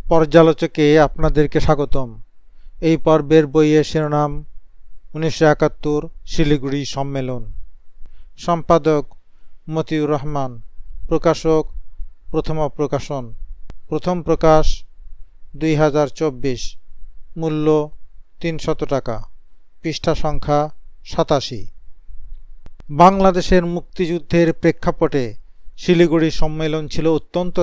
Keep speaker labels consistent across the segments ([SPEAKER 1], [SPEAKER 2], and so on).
[SPEAKER 1] পর্যালোচকে আপনাদেরকে স্বাগতম। এই পর্বের বইয়ের শিরোনাম 1971 শিলিগুড়ি সম্মেলন। সম্পাদক মতিউর রহমান। প্রকাশক প্রথম প্রকাশন। প্রথম প্রকাশ 2024। মূল্য 300 টাকা। পৃষ্ঠা সংখ্যা 87। বাংলাদেশের মুক্তিযুদ্ধের প্রেক্ষাপটে শিলিগুড়ি সম্মেলন ছিল অত্যন্ত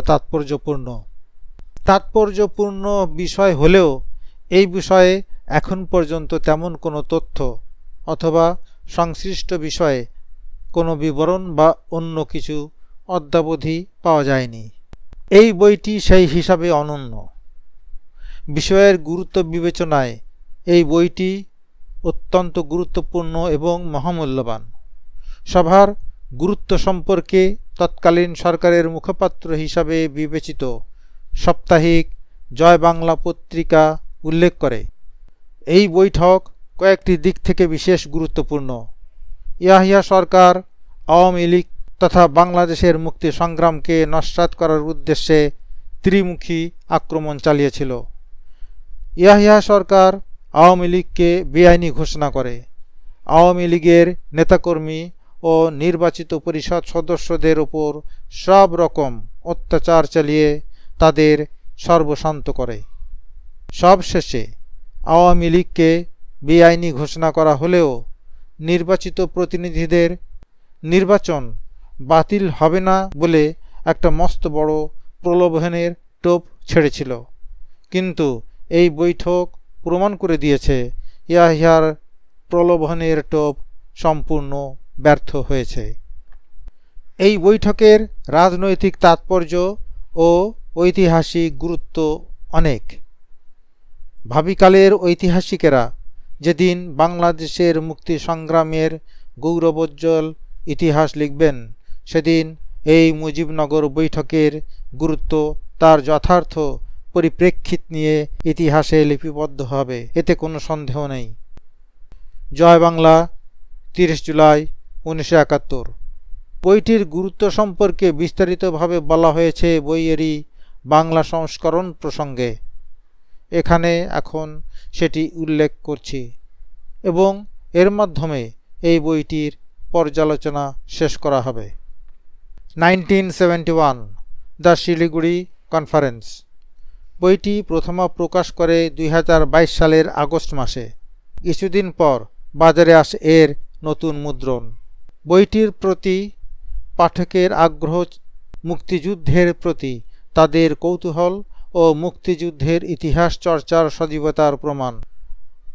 [SPEAKER 1] তাৎপর্যপূর্ণ বিষয় হলেও এই বিষয়ে এখন পর্যন্ত তেমন কোনো তথ্য অথবা সংশ্লিষ্ট বিষয়ে কোনো বিবরণ বা অন্য কিছু অদ্যাবধি পাওয়া যায়নি। এই বইটি সেই হিসাবে অনন্য। বিষয়ের গুরুত্ব বিবেচনায় এই বইটি অত্যন্ত গুরুত্বপূর্ণ এবং মহামূল্যবান। সভার গুরুত্ব সম্পর্কে তৎকালীন সরকারের মুখপাত্র হিসাবে বিবেচিত সাপ্তাহিক জয় বাংলা পত্রিকা উল্লেখ করে, এই বৈঠক কয়েকটি দিক থেকে বিশেষ গুরুত্বপূর্ণ। ইয়াহিয়া সরকার আওয়ামী লীগ তথা বাংলাদেশের মুক্তি সংগ্রামকে নস্যাৎ করার উদ্দেশ্যে ত্রিমুখী আক্রমণ চালিয়েছিল। ইয়াহিয়া সরকার আওয়ামী লীগকে বেআইনি ঘোষণা করে, আওয়ামী লীগের নেতাকর্মী ও নির্বাচিত পরিষদ সদস্যদের উপর সব রকম অত্যাচার চালিয়ে তাদের সর্বশান্ত করে। সবশেষে আওয়ামী লীগকে বেআইনি ঘোষণা করা হলেও নির্বাচিত প্রতিনিধিদের নির্বাচন বাতিল হবে না বলে একটা মস্ত বড় প্রলোভনের টোপ ছেড়েছিল। কিন্তু এই বৈঠক প্রমাণ করে দিয়েছে ইয়াহিয়ার প্রলোভনের টোপ সম্পূর্ণ ব্যর্থ হয়েছে। এই বৈঠকের রাজনৈতিক তাৎপর্য ও ঐতিহাসিক গুরুত্ব অনেক। ভাবিকালের ঐতিহাসিকেরা যেদিন বাংলাদেশের মুক্তি সংগ্রামের গৌরবোজ্জ্বল ইতিহাস লিখবেন, সেদিন এই মুজিবনগর বৈঠকের গুরুত্ব তার যথার্থ পরিপ্রেক্ষিত নিয়ে ইতিহাসে লিপিবদ্ধ হবে, এতে কোনো সন্দেহ নেই। জয় বাংলা, 30 জুলাই 1971। বইটির গুরুত্ব সম্পর্কে বিস্তারিতভাবে বলা হয়েছে বইয়েরই বাংলা সংস্করণ প্রসঙ্গে। এখানে এখন সেটি উল্লেখ করছি এবং এর মাধ্যমে এই বইটির পর্যালোচনা শেষ করা হবে। 1971 দ্য শিলিগুড়ি কনফারেন্স। বইটি প্রথম প্রকাশ করে 2022 সালের আগস্ট মাসে। কিছুদিন পর বাজারে আসে এর নতুন মুদ্রণ। বইটির প্রতি পাঠকের আগ্রহ মুক্তিযুদ্ধের প্রতি তাদের কৌতূহল ও মুক্তিযুদ্ধের ইতিহাস চর্চার সজীবতার প্রমাণ।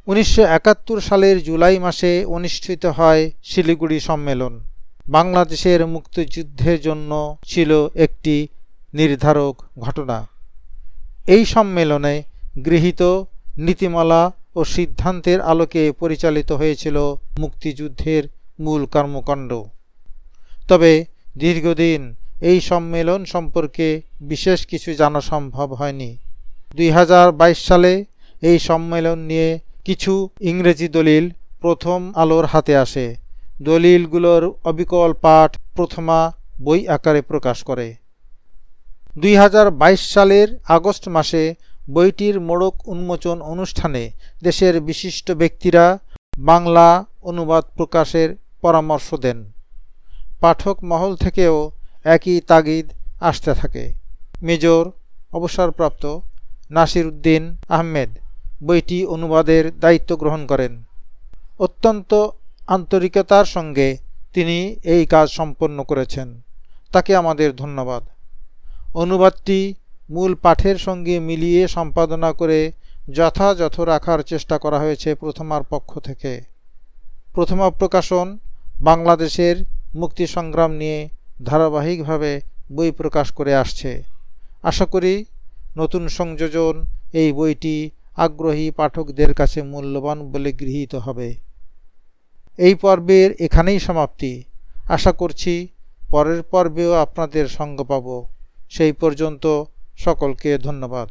[SPEAKER 1] 1971 সালের জুলাই মাসে অনুষ্ঠিত হয় শিলিগুড়ি সম্মেলন। বাংলাদেশের মুক্তিযুদ্ধের জন্য ছিল একটি নির্ধারক ঘটনা। এই সম্মেলনে গৃহীত নীতিমালা ও সিদ্ধান্তের আলোকে পরিচালিত হয়েছিল মুক্তিযুদ্ধের মূল কর্মকাণ্ড। তবে দীর্ঘদিন এই সম্মেলন সম্পর্কে বিশেষ কিছু জানা সম্ভব হয়নি। 2022 সালে এই সম্মেলন নিয়ে কিছু ইংরেজি দলিল প্রথম আলোর হাতে আসে। দলিলগুলোর অবিকল পাঠ প্রথমা বই আকারে প্রকাশ করে। 2022 সালের আগস্ট মাসে বইটির মোড়ক উন্মোচন অনুষ্ঠানে দেশের বিশিষ্ট ব্যক্তিরা বাংলা অনুবাদ প্রকাশের পরামর্শ দেন। পাঠক মহল থেকেও একই তাগিদ আসতে থাকে। মেজর অবসরপ্রাপ্ত নাসির উদ্দিন আহমেদ বইটি অনুবাদের দায়িত্ব গ্রহণ করেন। অত্যন্ত আন্তরিকতার সঙ্গে তিনি এই কাজ সম্পন্ন করেছেন, তাকে আমাদের ধন্যবাদ। অনুবাদটি মূল পাঠের সঙ্গে মিলিয়ে সম্পাদনা করে যথাযথ রাখার চেষ্টা করা হয়েছে প্রথমার পক্ষ থেকে। প্রথমা প্রকাশন বাংলাদেশের মুক্তি সংগ্রাম নিয়ে ধারাবাহিকভাবে বই প্রকাশ করে আসছে। আশা করি নতুন সংযোজন এই বইটি আগ্রহী পাঠকদের কাছে মূল্যবান বলে গৃহীত হবে। এই পর্বের এখানেই সমাপ্তি। আশা করছি পরের পর্বেও আপনাদের সঙ্গ পাব। সেই পর্যন্ত সকলকে ধন্যবাদ।